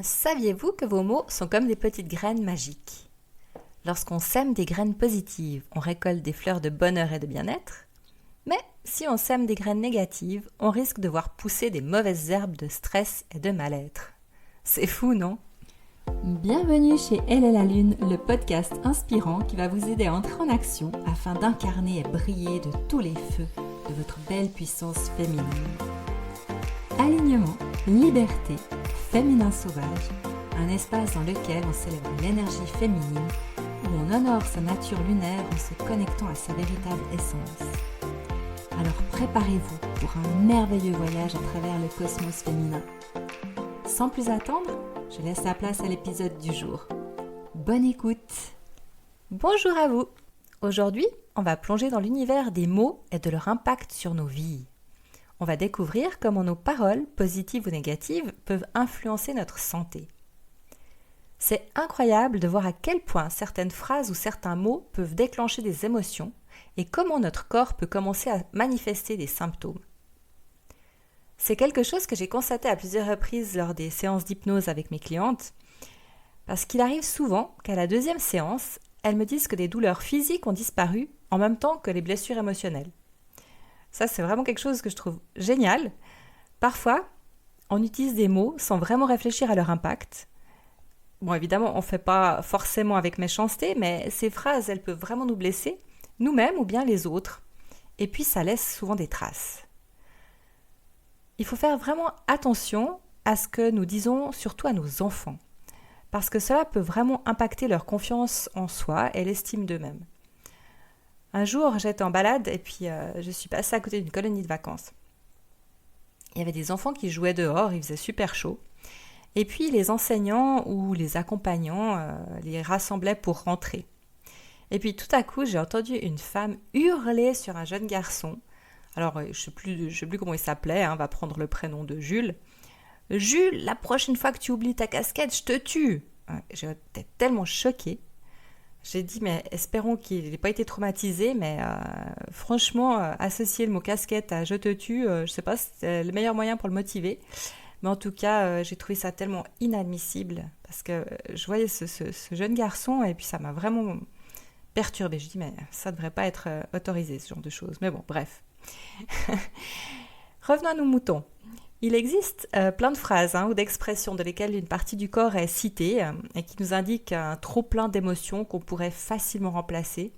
Saviez-vous que vos mots sont comme des petites graines magiques? Lorsqu'on sème des graines positives, on récolte des fleurs de bonheur et de bien-être. Mais si on sème des graines négatives, on risque de voir pousser des mauvaises herbes de stress et de mal-être. C'est fou, non? Bienvenue chez Elle et la Lune, le podcast inspirant qui va vous aider à entrer en action afin d'incarner et briller de tous les feux de votre belle puissance féminine. Alignement, liberté, féminin sauvage, un espace dans lequel on célèbre l'énergie féminine, où on honore sa nature lunaire en se connectant à sa véritable essence. Alors préparez-vous pour un merveilleux voyage à travers le cosmos féminin. Sans plus attendre, je laisse la place à l'épisode du jour. Bonne écoute! Bonjour à vous! Aujourd'hui, on va plonger dans l'univers des mots et de leur impact sur nos vies. On va découvrir comment nos paroles, positives ou négatives, peuvent influencer notre santé. C'est incroyable de voir à quel point certaines phrases ou certains mots peuvent déclencher des émotions et comment notre corps peut commencer à manifester des symptômes. C'est quelque chose que j'ai constaté à plusieurs reprises lors des séances d'hypnose avec mes clientes, parce qu'il arrive souvent qu'à la deuxième séance, elles me disent que des douleurs physiques ont disparu en même temps que les blessures émotionnelles. Ça, c'est vraiment quelque chose que je trouve génial. Parfois, on utilise des mots sans vraiment réfléchir à leur impact. Bon, évidemment, on ne fait pas forcément avec méchanceté, mais ces phrases, elles peuvent vraiment nous blesser, nous-mêmes ou bien les autres. Et puis, ça laisse souvent des traces. Il faut faire vraiment attention à ce que nous disons, surtout à nos enfants, parce que cela peut vraiment impacter leur confiance en soi et l'estime d'eux-mêmes. Un jour, j'étais en balade et puis je suis passée à côté d'une colonie de vacances. Il y avait des enfants qui jouaient dehors, il faisait super chaud. Et puis les enseignants ou les accompagnants les rassemblaient pour rentrer. Et puis tout à coup, j'ai entendu une femme hurler sur un jeune garçon. Alors, je ne sais plus comment il s'appelait, on va prendre le prénom de Jules. Jules, la prochaine fois que tu oublies ta casquette, je te tue. J'étais tellement choquée. J'ai dit, mais espérons qu'il n'ait pas été traumatisé, mais franchement, associer le mot casquette à je te tue, je ne sais pas si c'est le meilleur moyen pour le motiver. Mais en tout cas, j'ai trouvé ça tellement inadmissible, parce que je voyais ce jeune garçon, et puis ça m'a vraiment perturbée. Je dis, mais ça ne devrait pas être autorisé, ce genre de choses. Mais bon, bref. Revenons à nos moutons. Il existe plein de phrases ou d'expressions dans lesquelles une partie du corps est citée et qui nous indiquent un trop-plein d'émotions qu'on pourrait facilement remplacer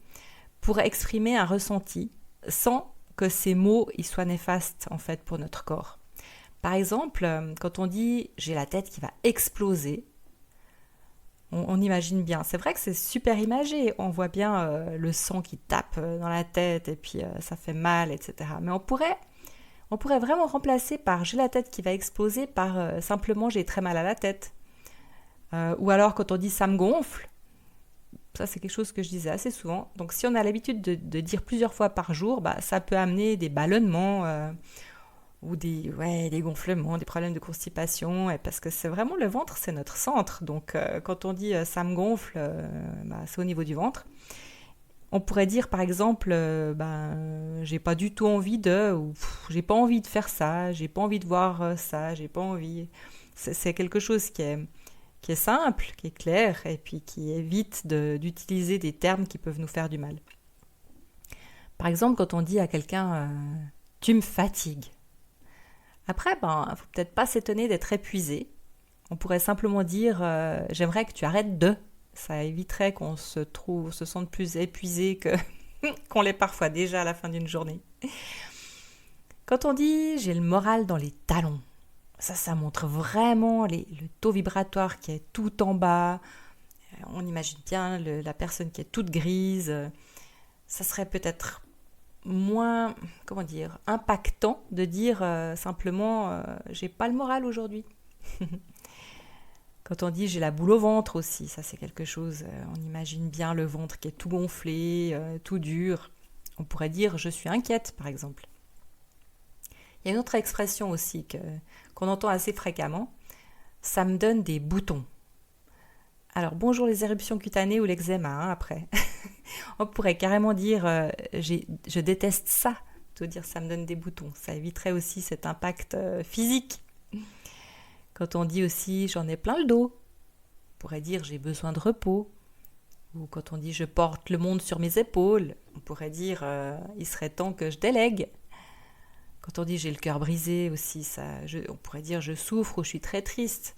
pour exprimer un ressenti sans que ces mots y soient néfastes en fait pour notre corps. Par exemple, quand on dit « j'ai la tête qui va exploser », on imagine bien. C'est vrai que c'est super imagé, on voit bien le sang qui tape dans la tête et puis ça fait mal, etc. Mais on pourrait vraiment remplacer par j'ai la tête qui va exploser par simplement j'ai très mal à la tête. Ou alors quand on dit ça me gonfle, ça c'est quelque chose que je disais assez souvent. Donc si on a l'habitude de dire plusieurs fois par jour, ça peut amener des ballonnements ou des gonflements, des problèmes de constipation. Et parce que c'est vraiment le ventre, c'est notre centre. Donc quand on dit ça me gonfle, c'est au niveau du ventre. On pourrait dire par exemple, j'ai pas du tout envie de, ou j'ai pas envie de faire ça, j'ai pas envie de voir ça, j'ai pas envie. C'est quelque chose qui est simple, qui est clair, et puis qui évite d'utiliser des termes qui peuvent nous faire du mal. Par exemple, quand on dit à quelqu'un tu me fatigues. Après, faut peut-être pas s'étonner d'être épuisé. On pourrait simplement dire j'aimerais que tu arrêtes de. Ça éviterait qu'on se sente plus épuisé qu'on l'est parfois déjà à la fin d'une journée. Quand on dit j'ai le moral dans les talons, ça montre vraiment le taux vibratoire qui est tout en bas. On imagine bien la personne qui est toute grise. Ça serait peut-être moins, impactant de dire simplement j'ai pas le moral aujourd'hui. Quand on dit j'ai la boule au ventre aussi, ça c'est quelque chose, on imagine bien le ventre qui est tout gonflé, tout dur. On pourrait dire je suis inquiète par exemple. Il y a une autre expression aussi qu'on entend assez fréquemment, ça me donne des boutons. Alors bonjour les éruptions cutanées ou l'eczéma après. On pourrait carrément dire je déteste ça, plutôt dire ça me donne des boutons. Ça éviterait aussi cet impact physique. Quand on dit aussi « j'en ai plein le dos », on pourrait dire « j'ai besoin de repos ». Ou quand on dit « je porte le monde sur mes épaules », on pourrait dire « il serait temps que je délègue ». Quand on dit « j'ai le cœur brisé » aussi, on pourrait dire « je souffre » ou « je suis très triste ».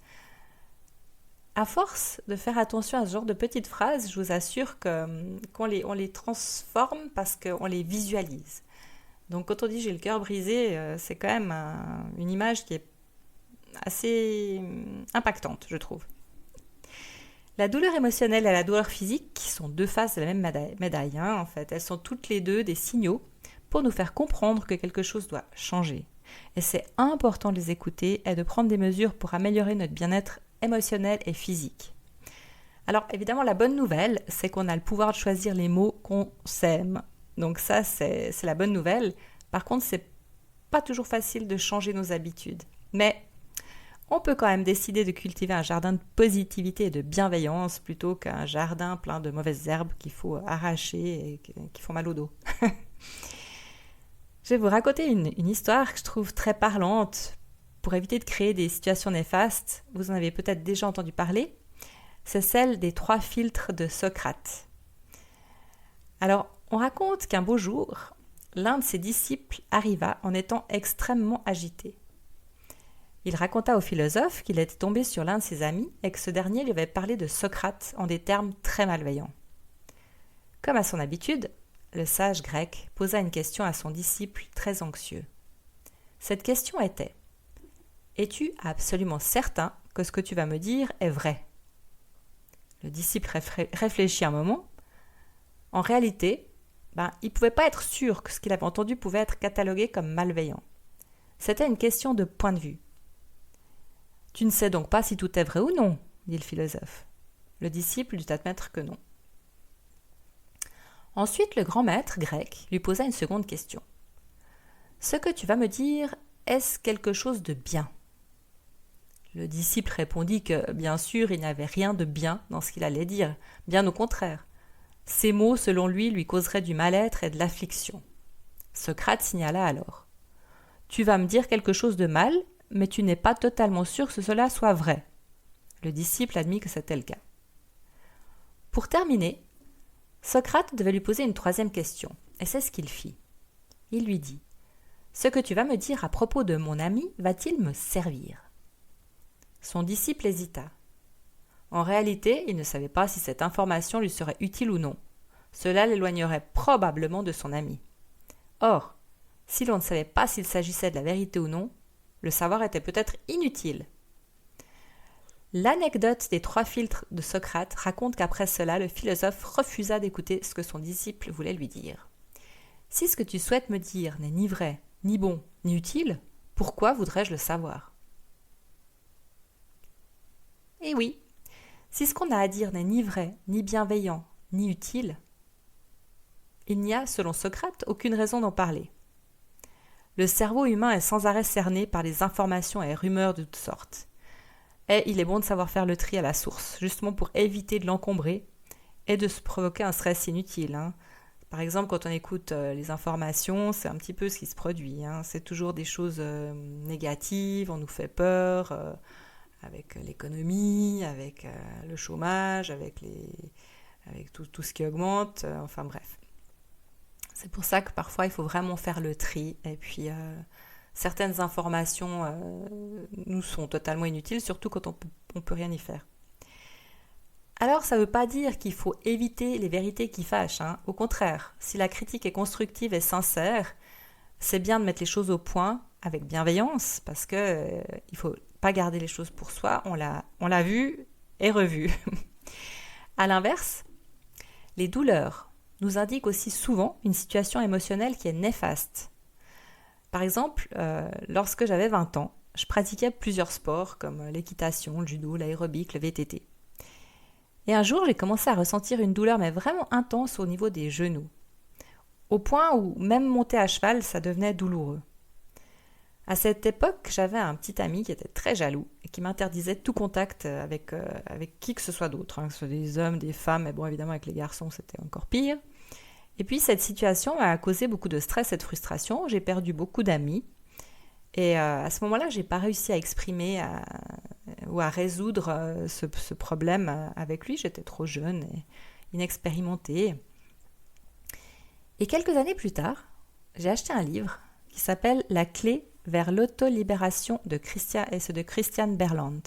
À force de faire attention à ce genre de petites phrases, je vous assure qu'on les transforme parce qu'on les visualise. Donc quand on dit « j'ai le cœur brisé », c'est quand même une image qui est assez impactante, je trouve. La douleur émotionnelle et la douleur physique, qui sont deux faces de la même médaille, en fait, elles sont toutes les deux des signaux pour nous faire comprendre que quelque chose doit changer. Et c'est important de les écouter et de prendre des mesures pour améliorer notre bien-être émotionnel et physique. Alors évidemment, la bonne nouvelle, c'est qu'on a le pouvoir de choisir les mots qu'on sème. Donc ça, c'est la bonne nouvelle. Par contre, c'est pas toujours facile de changer nos habitudes. Mais on peut quand même décider de cultiver un jardin de positivité et de bienveillance plutôt qu'un jardin plein de mauvaises herbes qu'il faut arracher et qui font mal au dos. Je vais vous raconter une histoire que je trouve très parlante pour éviter de créer des situations néfastes. Vous en avez peut-être déjà entendu parler. C'est celle des 3 filtres de Socrate. Alors, on raconte qu'un beau jour, l'un de ses disciples arriva en étant extrêmement agité. Il raconta au philosophe qu'il était tombé sur l'un de ses amis et que ce dernier lui avait parlé de Socrate en des termes très malveillants. Comme à son habitude, le sage grec posa une question à son disciple très anxieux. Cette question était « Es-tu absolument certain que ce que tu vas me dire est vrai ?» Le disciple réfléchit un moment. En réalité, il ne pouvait pas être sûr que ce qu'il avait entendu pouvait être catalogué comme malveillant. C'était une question de point de vue. « Tu ne sais donc pas si tout est vrai ou non ?» dit le philosophe. Le disciple dut admettre que non. Ensuite, le grand maître grec lui posa une seconde question. « Ce que tu vas me dire, est-ce quelque chose de bien ?» Le disciple répondit que, bien sûr, il n'avait rien de bien dans ce qu'il allait dire, bien au contraire. Ces mots, selon lui causeraient du mal-être et de l'affliction. Socrate signala alors. « Tu vas me dire quelque chose de mal, mais tu n'es pas totalement sûr que cela soit vrai. » Le disciple admit que c'était le cas. Pour terminer, Socrate devait lui poser une 3e question, et c'est ce qu'il fit. Il lui dit « Ce que tu vas me dire à propos de mon ami va-t-il me servir ?» Son disciple hésita. En réalité, il ne savait pas si cette information lui serait utile ou non. Cela l'éloignerait probablement de son ami. Or, si l'on ne savait pas s'il s'agissait de la vérité ou non, le savoir était peut-être inutile. L'anecdote des 3 filtres de Socrate raconte qu'après cela, le philosophe refusa d'écouter ce que son disciple voulait lui dire. Si ce que tu souhaites me dire n'est ni vrai, ni bon, ni utile, pourquoi voudrais-je le savoir ? Eh oui, si ce qu'on a à dire n'est ni vrai, ni bienveillant, ni utile, il n'y a, selon Socrate, aucune raison d'en parler. Le cerveau humain est sans arrêt cerné par les informations et rumeurs de toutes sortes. Et il est bon de savoir faire le tri à la source, justement pour éviter de l'encombrer et de se provoquer un stress inutile. Par exemple, quand on écoute les informations, c'est un petit peu ce qui se produit. C'est toujours des choses négatives, on nous fait peur, avec l'économie, avec le chômage, avec tout ce qui augmente, enfin bref. C'est pour ça que parfois il faut vraiment faire le tri et puis certaines informations nous sont totalement inutiles, surtout quand on peut rien y faire. Alors ça ne veut pas dire qu'il faut éviter les vérités qui fâchent, Au contraire, si la critique est constructive et sincère, c'est bien de mettre les choses au point avec bienveillance parce que il faut pas garder les choses pour soi, on l'a vu et revu. À l'inverse, les douleurs nous indiquent aussi souvent une situation émotionnelle qui est néfaste. Par exemple, lorsque j'avais 20 ans, je pratiquais plusieurs sports comme l'équitation, le judo, l'aérobic, le VTT. Et un jour, j'ai commencé à ressentir une douleur mais vraiment intense au niveau des genoux, au point où même monter à cheval, ça devenait douloureux. À cette époque, j'avais un petit ami qui était très jaloux et qui m'interdisait tout contact avec qui que ce soit d'autre, que ce soit des hommes, des femmes, mais bon, évidemment, avec les garçons, c'était encore pire. Et puis, cette situation m'a causé beaucoup de stress et de frustration. J'ai perdu beaucoup d'amis. Et à ce moment-là, je n'ai pas réussi à exprimer ou à résoudre ce problème avec lui. J'étais trop jeune et inexpérimentée. Et quelques années plus tard, j'ai acheté un livre qui s'appelle « La clé vers l'autolibération » de Christian Berland.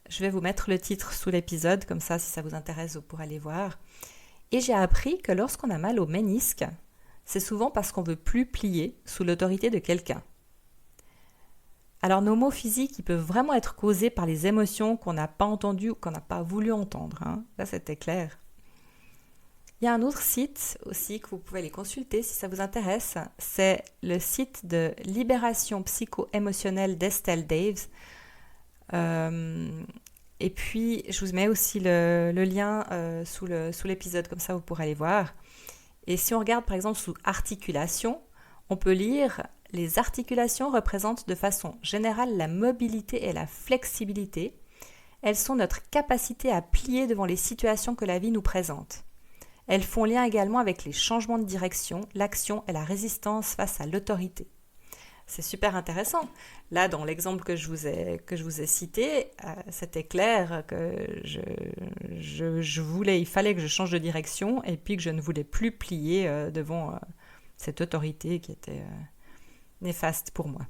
Je vais vous mettre le titre sous l'épisode, comme ça, si ça vous intéresse, vous pourrez aller voir. Et j'ai appris que lorsqu'on a mal au ménisque, c'est souvent parce qu'on ne veut plus plier sous l'autorité de quelqu'un. Alors nos maux physiques, ils peuvent vraiment être causés par les émotions qu'on n'a pas entendues ou qu'on n'a pas voulu entendre. Là, c'était clair. Il y a un autre site aussi que vous pouvez aller consulter si ça vous intéresse. C'est le site de Libération psycho-émotionnelle d'Estelle Daves. Et puis, je vous mets aussi le lien sous l'épisode, comme ça vous pourrez aller voir. Et si on regarde par exemple sous articulation, on peut lire « Les articulations représentent de façon générale la mobilité et la flexibilité. Elles sont notre capacité à plier devant les situations que la vie nous présente. Elles font lien également avec les changements de direction, l'action et la résistance face à l'autorité. » C'est super intéressant. Là, dans l'exemple que je vous ai cité, c'était clair que il fallait que je change de direction et puis que je ne voulais plus plier devant cette autorité qui était néfaste pour moi.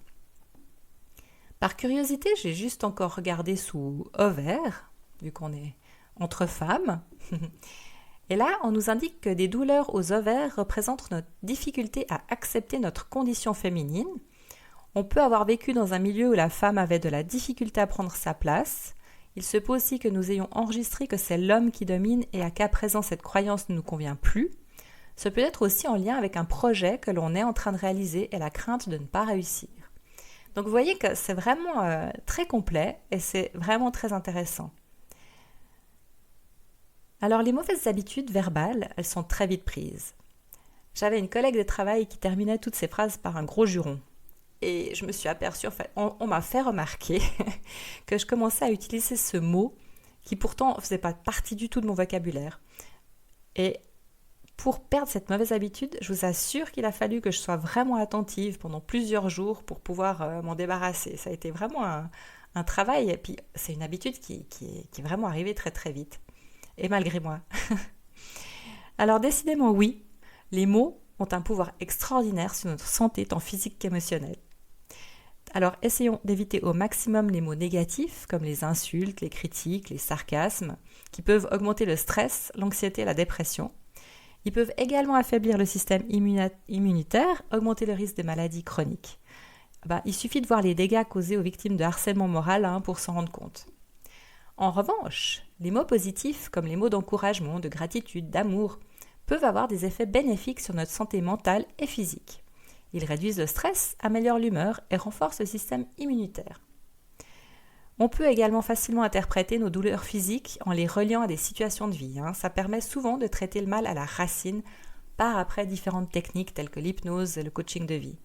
Par curiosité, j'ai juste encore regardé sous ovaire, vu qu'on est entre femmes. Et là, on nous indique que des douleurs aux ovaires représentent notre difficulté à accepter notre condition féminine. On peut avoir vécu dans un milieu où la femme avait de la difficulté à prendre sa place. Il se peut aussi que nous ayons enregistré que c'est l'homme qui domine et à qu'à présent cette croyance ne nous convient plus. Ce peut être aussi en lien avec un projet que l'on est en train de réaliser et la crainte de ne pas réussir. Donc vous voyez que c'est vraiment très complet et c'est vraiment très intéressant. Alors les mauvaises habitudes verbales, elles sont très vite prises. J'avais une collègue de travail qui terminait toutes ses phrases par un gros juron. Et je me suis aperçue, on m'a fait remarquer que je commençais à utiliser ce mot qui pourtant ne faisait pas partie du tout de mon vocabulaire. Et pour perdre cette mauvaise habitude, je vous assure qu'il a fallu que je sois vraiment attentive pendant plusieurs jours pour pouvoir m'en débarrasser. Ça a été vraiment un travail, et puis c'est une habitude qui est vraiment arrivée très très vite. Et malgré moi. Alors décidément oui, les mots ont un pouvoir extraordinaire sur notre santé tant physique qu'émotionnelle. Alors essayons d'éviter au maximum les mots négatifs comme les insultes, les critiques, les sarcasmes qui peuvent augmenter le stress, l'anxiété et la dépression. Ils peuvent également affaiblir le système immunitaire, augmenter le risque de maladies chroniques. Il suffit de voir les dégâts causés aux victimes de harcèlement moral pour s'en rendre compte. En revanche, les mots positifs comme les mots d'encouragement, de gratitude, d'amour peuvent avoir des effets bénéfiques sur notre santé mentale et physique. Ils réduisent le stress, améliorent l'humeur et renforcent le système immunitaire. On peut également facilement interpréter nos douleurs physiques en les reliant à des situations de vie. Ça permet souvent de traiter le mal à la racine par après différentes techniques telles que l'hypnose et le coaching de vie.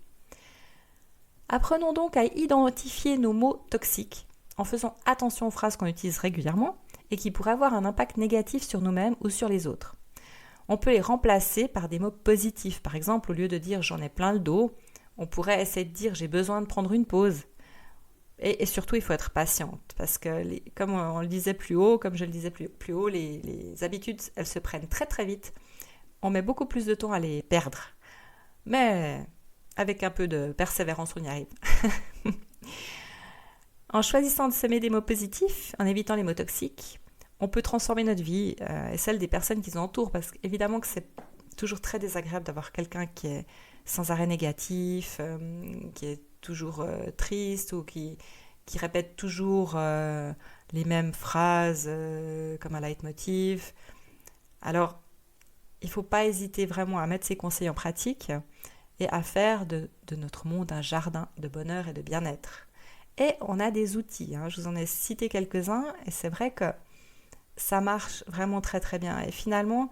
Apprenons donc à identifier nos mots toxiques en faisant attention aux phrases qu'on utilise régulièrement et qui pourraient avoir un impact négatif sur nous-mêmes ou sur les autres. On peut les remplacer par des mots positifs. Par exemple, au lieu de dire « j'en ai plein le dos », on pourrait essayer de dire « j'ai besoin de prendre une pause ». Et surtout, il faut être patiente parce que, comme on le disait plus haut, comme je le disais plus haut, les habitudes, elles se prennent très très vite. On met beaucoup plus de temps à les perdre. Mais avec un peu de persévérance, on y arrive. En choisissant de semer des mots positifs, en évitant les mots toxiques, on peut transformer notre vie et celle des personnes qui nous entourent, parce qu'évidemment que c'est toujours très désagréable d'avoir quelqu'un qui est sans arrêt négatif, qui est toujours triste ou qui répète toujours les mêmes phrases comme un leitmotiv. Alors, il ne faut pas hésiter vraiment à mettre ces conseils en pratique et à faire de notre monde un jardin de bonheur et de bien-être. Et on a des outils, je vous en ai cité quelques-uns, et c'est vrai que ça marche vraiment très très bien. Et finalement,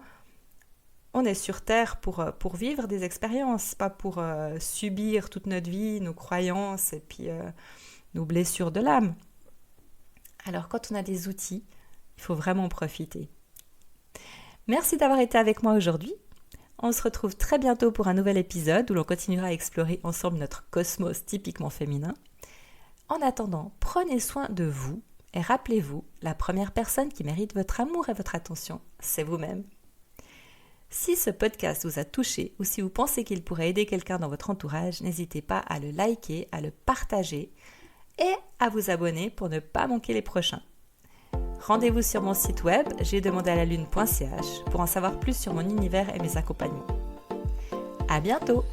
on est sur Terre pour vivre des expériences, pas pour subir toute notre vie, nos croyances et puis nos blessures de l'âme. Alors quand on a des outils, il faut vraiment en profiter. Merci d'avoir été avec moi aujourd'hui. On se retrouve très bientôt pour un nouvel épisode où l'on continuera à explorer ensemble notre cosmos typiquement féminin. En attendant, prenez soin de vous Et rappelez-vous, la première personne qui mérite votre amour et votre attention, c'est vous-même. Si ce podcast vous a touché ou si vous pensez qu'il pourrait aider quelqu'un dans votre entourage, n'hésitez pas à le liker, à le partager et à vous abonner pour ne pas manquer les prochains. Rendez-vous sur mon site web jaidemandalalune.ch pour en savoir plus sur mon univers et mes accompagnements. À bientôt!